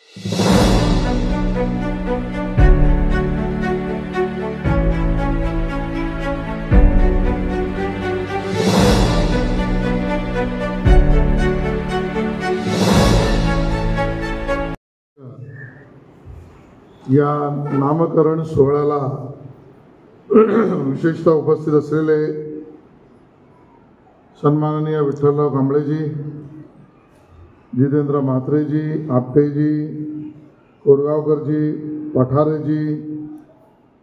या नामकरण सोहळ्याला विशेषतः उपस्थित असलेले सन्माननीय विठ्ठलराव कांबळेजी, जितेंद्र म्हात्रेजी, आपटेजी, कोरगावकरजी, पठारेजी,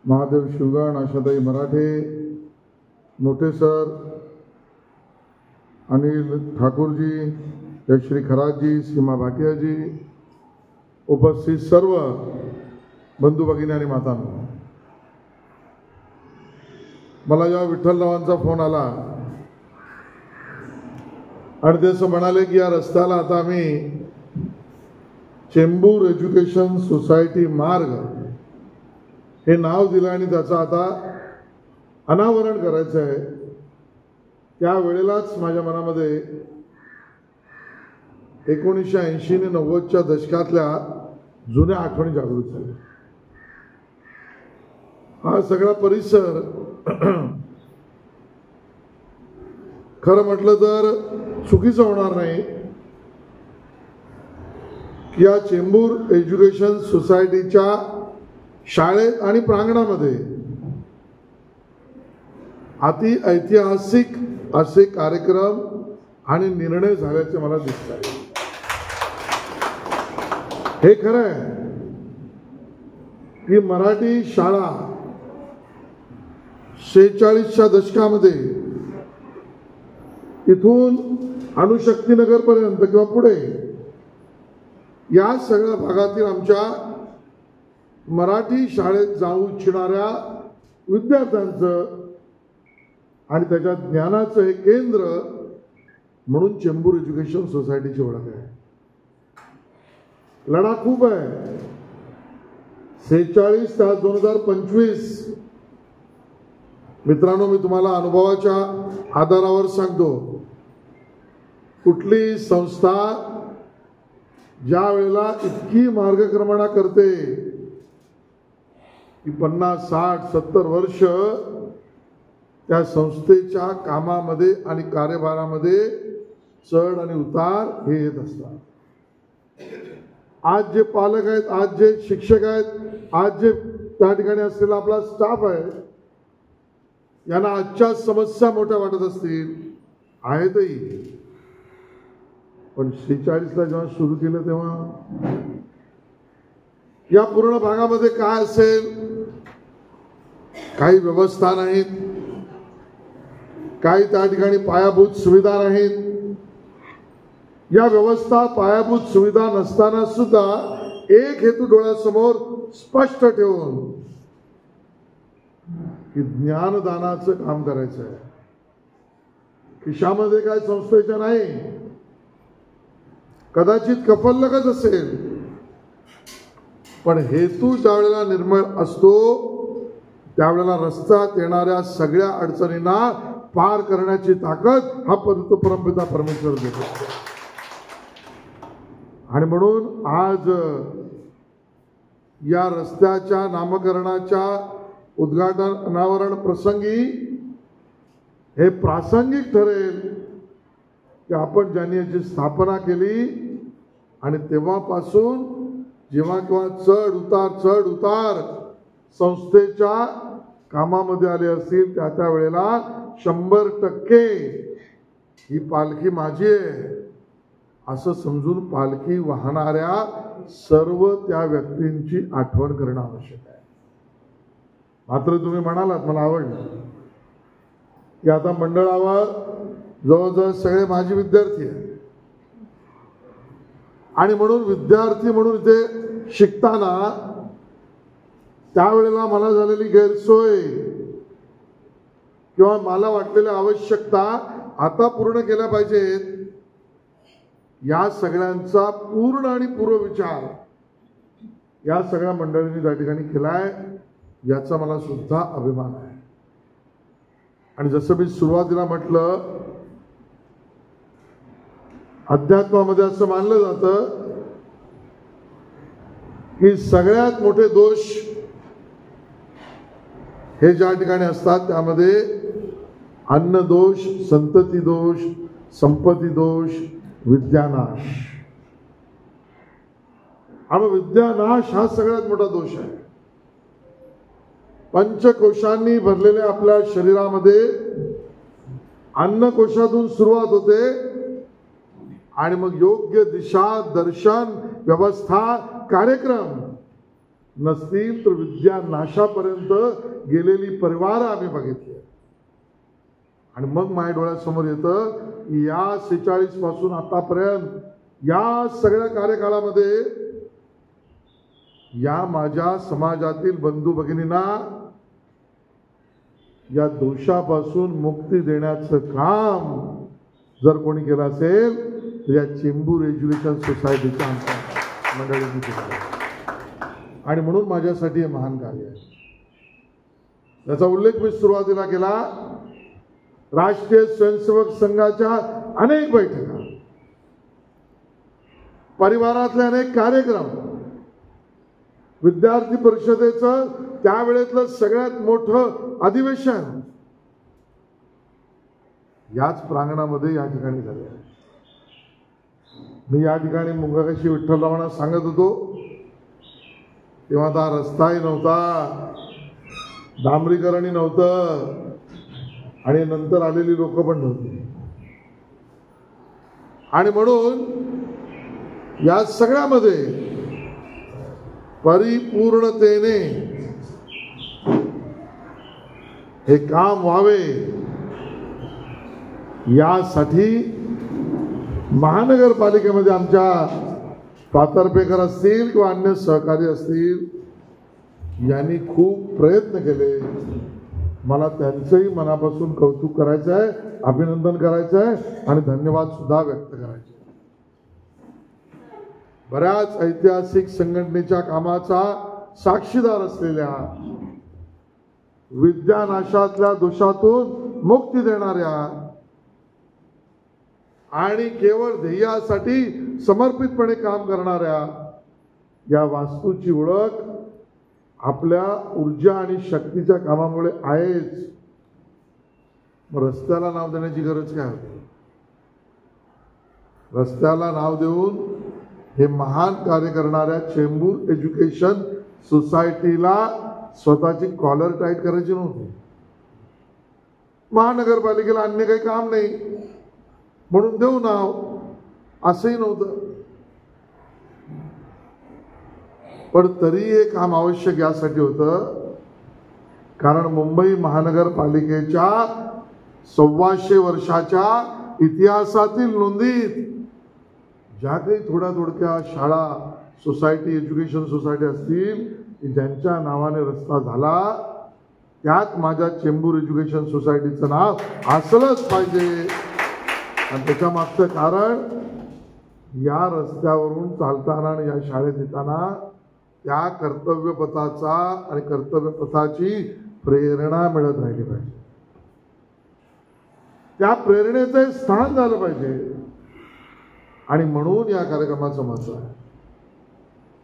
महादेव शिवगण, आशाताई मराठे, मोठे सर, अनिल ठाकूरजी, जयश्री खराजी, सीमा भाटियाजी, उपस्थित सर्व बंधू भगिनी आणि मातांनो, मला जेव्हा विठ्ठलरावांचा फोन आला आणि ते असं म्हणाले की या रस्त्याला आता आम्ही चेंबूर एज्युकेशन सोसायटी मार्ग हे नाव दिलं आणि त्याचं आता अनावरण करायचं आहे, त्यावेळेलाच माझ्या मनामध्ये 1980 ने 90च्या दशकातल्या जुन्या आठवणी जागृत झाल्या. हा सगळा परिसर खरं म्हटलं तर चुकीचं होणार नाही की या चेंबूर एज्युकेशन सोसायटीच्या शाळेत आणि प्रांगणामध्ये अति ऐतिहासिक असे कार्यक्रम आणि निर्णय झाल्याचे मला दिसत आहे. हे खरं आहे की मराठी शाळा 46च्या दशकामध्ये इथून अणुशक्तीनगर पर्यंत किंवा पुढे या सगळ्या भागातील आमच्या मराठी शाळेत जाऊ इच्छिणाऱ्या विद्यार्थ्यांचं आणि त्याच्या ज्ञानाचं हे केंद्र म्हणून चेंबूर एज्युकेशन सोसायटीची ओळख आहे. लढा खूप आहे. 46 ते 2025 मित्रांनो, मी तुम्हाला अनुभवाच्या आधारावर सांगतो, कुठली संस्था ज्या वेळेला इतकी मार्गक्रमणा करते की 50, 60, 70 वर्ष त्या संस्थेच्या कामामध्ये आणि कार्यभारामध्ये चढ आणि उतार हे येत असतात. आज जे पालक आहेत, आज जे शिक्षक आहेत, आज जे त्या ठिकाणी असलेला आपला स्टाफ आहे, यांना आजच्या समस्या मोठ्या वाटत असतील, आहेतही, पण 46ला जेव्हा सुरू केलं तेव्हा या पूर्ण भागामध्ये काय असेल, काही व्यवस्था नाहीत, काही त्या ठिकाणी पायाभूत सुविधा नाहीत. या व्यवस्था पायाभूत सुविधा नसताना सुद्धा एक हेतू डोळ्यासमोर स्पष्ट ठेवून की ज्ञानदानाचं काम करायचं आहे. खिशामध्ये काय संस्थेच्या नाही, कदाचित कफल्लकच असेल, पण हेतू ज्यावेळेला निर्मळ असतो त्यावेळेला रस्त्यात येणाऱ्या सगळ्या अडचणींना पार करण्याची ताकद हा परमपिता परमेश्वर देतो. आणि म्हणून आज या रस्त्याच्या नामकरणाच्या उद्घाटन अनावरण प्रसंगी हे प्रासंगिक ठरेल की आपण ज्यांनी याची स्थापना केली आणि तेव्हापासून जेव्हा केव्हा चढ उतार संस्थेच्या कामामध्ये आले असतील त्या वेळेला 100% ही पालखी माझी आहे असं समजून पालखी वाहणाऱ्या सर्व त्या व्यक्तींची आठवण करणं आवश्यक आहे. मात्र तुम्ही म्हणालात, मला आवडलं की आता मंडळावर जवळजवळ सगळे माझे विद्यार्थी आहेत आणि म्हणून विद्यार्थी म्हणून इथे शिकताना त्यावेळेला मला झालेली गैरसोय किंवा मला वाटलेल्या आवश्यकता आता पूर्ण केल्या पाहिजेत, या सगळ्यांचा पूर्ण आणि पूर्व विचार या सगळ्या मंडळींनी त्या ठिकाणी केलाय, याचा मला सुद्धा अभिमान आहे. आणि जसं मी सुरुवातीला म्हटलं, अध्यात्मामध्ये असं मानलं जातं की सगळ्यात मोठे दोष हे ज्या ठिकाणी असतात त्यामध्ये अन्न दोष, संतती दोष, संपत्ती दोष, विद्यानाश. आणि विद्यानाश हा सगळ्यात मोठा दोष आहे. पंचकोशांनी भरलेल्या आपल्या शरीरामध्ये अन्नकोशातून सुरुवात होते आणि मग योग्य दिशा, दर्शन, व्यवस्था, कार्यक्रम नसतील तर विद्यानाशापर्यंत गेलेली परिवार आम्ही बघितली. आणि मग माझ्या डोळ्यासमोर येतं की या 46 पासून आतापर्यंत या सगळ्या कार्यकाळामध्ये या माझ्या समाजातील बंधू भगिनींना या दोषापासून मुक्ती देण्याचं काम जर कोणी केलं असेल तर या चेंबूर एज्युकेशन सोसायटीच्या आमच्या मंडळींनी केलं. आणि म्हणून माझ्यासाठी हे महान कार्य आहे. याचा उल्लेख मी सुरुवातीला केला. राष्ट्रीय स्वयंसेवक संघाच्या अनेक बैठका, परिवारातले अनेक कार्यक्रम, विद्यार्थी परिषदेचं त्यावेळेतलं सगळ्यात मोठं अधिवेशन याच प्रांगणामध्ये या ठिकाणी झाले. मी या ठिकाणी मुंगाकशी विठ्ठलरावांना सांगत होतो तेव्हा आता रस्ताही नव्हता, डांबरीकरणही नव्हतं आणि नंतर आलेली लोक पण नव्हती. आणि म्हणून या सगळ्यामध्ये परिपूर्णतेने हे काम व्हावे यासाठी महानगरपालिकेमध्ये आमच्या पातर्पेकर असतील किंवा अन्य सहकारी असतील यांनी खूप प्रयत्न केले. मला त्यांचंही मनापासून कौतुक करायचं आहे, अभिनंदन करायचं आहे आणि धन्यवाद सुद्धा व्यक्त करायचे. बऱ्याच ऐतिहासिक संघटनेच्या कामाचा साक्षीदार असलेल्या, विद्यानाशातल्या दोषातून मुक्ती देणाऱ्या आणि केवळ ध्येयासाठी समर्पितपणे काम करणाऱ्या या वास्तूची ओळख आपल्या ऊर्जा आणि शक्तीच्या कामामुळे आहेच. रस्त्याला नाव देण्याची गरज काय होती? रस्त्याला नाव देऊन हे महान कार्य करणाऱ्या चेंबूर एज्युकेशन सोसायटीला स्वतःची कॉलर टाईट करायची नव्हती. महानगरपालिकेला अन्य काही काम नाही म्हणून देऊ नाव असंही नव्हतं. पण तरी हे काम आवश्यक यासाठी होतं कारण मुंबई महानगरपालिकेच्या 125 वर्षाच्या इतिहासातील नोंदीत ज्या काही थोड्या शाळा, सोसायटी, एज्युकेशन सोसायटी असतील की ज्यांच्या नावाने रस्ता झाला त्यात माझ्या चेंबूर एज्युकेशन सोसायटीचं नाव असलंच पाहिजे. आणि त्याच्या मागचं कारण या रस्त्यावरून चालताना आणि या शाळेत येताना त्या कर्तव्यपथाचा आणि कर्तव्यपथाची प्रेरणा मिळत राहिली पाहिजे. त्या प्रेरणेचं स्थान झालं पाहिजे. आणि म्हणून या कार्यक्रमाचं महत्त्व आहे.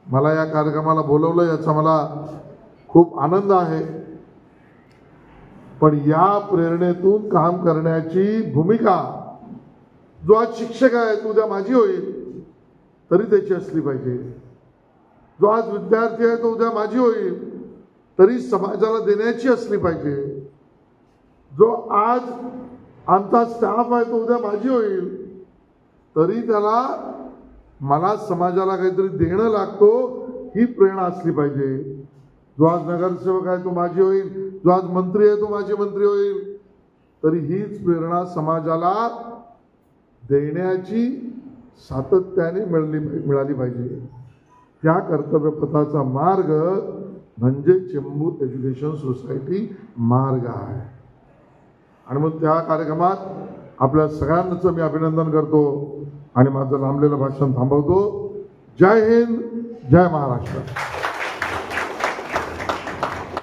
मला या कार्यक्रमाला बोलवलं याचा मला खूप आनंद आहे. पण या प्रेरणेतून काम करण्याची भूमिका जो आज शिक्षक आहे तो उद्या माझी होईल तरी त्याची असली पाहिजे. जो आज विद्यार्थी आहे तो उद्या माझी होईल तरी समाजाला देण्याची असली पाहिजे. जो आज आमचा स्टाफ आहे तो उद्या माझी होईल तरी त्याला मला समाजाला काहीतरी देणं लागतो ही प्रेरणा असली पाहिजे. जो आज नगरसेवक आहे तो माझी होईल, जो आज मंत्री आहे तो माझी मंत्री होईल तरी हीच प्रेरणा समाजाला देण्याची सातत्याने मिळाली पाहिजे. त्या कर्तव्यपथाचा मार्ग म्हणजे चेंबूर एज्युकेशन सोसायटी मार्ग आहे. आणि मग त्या कार्यक्रमात आपल्या सगळ्यांचं मी अभिनंदन करतो आणि माझं लांबलेलं भाषण थांबवतो. जय हिंद, जय महाराष्ट्र.